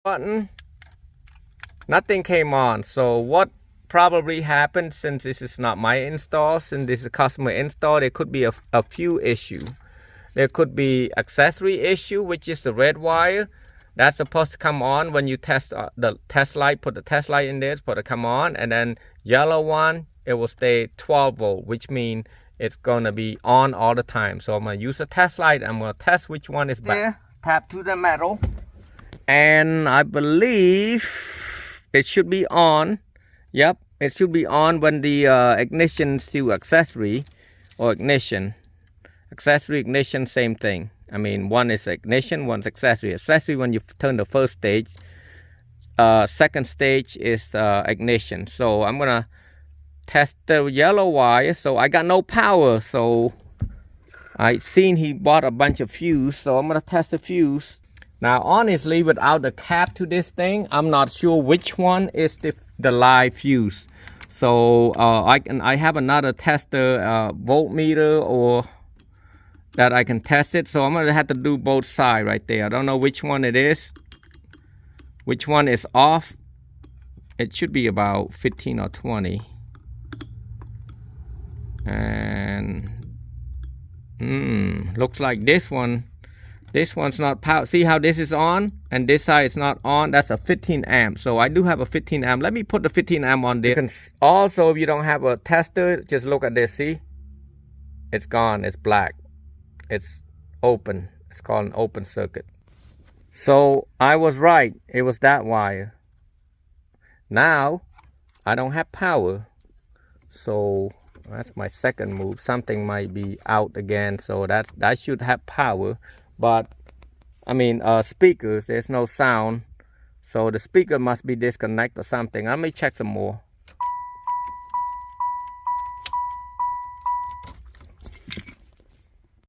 button, nothing came on. So what probably happened, since this is not my install, since this is a customer install, there could be a few issues. There could be accessory issue, which is the red wire that's supposed to come on when you test the test light. Put the test light in there, it's supposed to come on. And then yellow one, it will stay 12 volt, which means it's gonna be on all the time. So I'm gonna use a test light. I'm gonna test which one is bad. There, tap to the metal, and I believe it should be on. Yep, it should be on when the ignition to accessory or ignition. Accessory, ignition, same thing. I mean, one is ignition, one's accessory. Accessory when you turn the first stage. Second stage is ignition. So I'm gonna test the yellow wire. So I got no power. So I seen he bought a bunch of fuse. So I'm gonna test the fuse. Now, honestly, without the cap to this thing, I'm not sure which one is the live fuse. So I have another tester, voltmeter, or that I can test it. So I'm gonna have to do both sides right there. I don't know which one it is. Which one is off? It should be about 15 or 20. And looks like this one. This one's not power. See how this is on and this side is not on? That's a 15 amp. So I do have a 15 amp. Let me put the 15 amp on there. You can also, if you don't have a tester, just look at this. See, it's gone. It's black. It's open. It's called an open circuit. So I was right. It was that wire. Now I don't have power. So that's my second move. Something might be out again. So that should have power. But I mean, speakers, there's no sound. So the speaker must be disconnected or something. Let me check some more.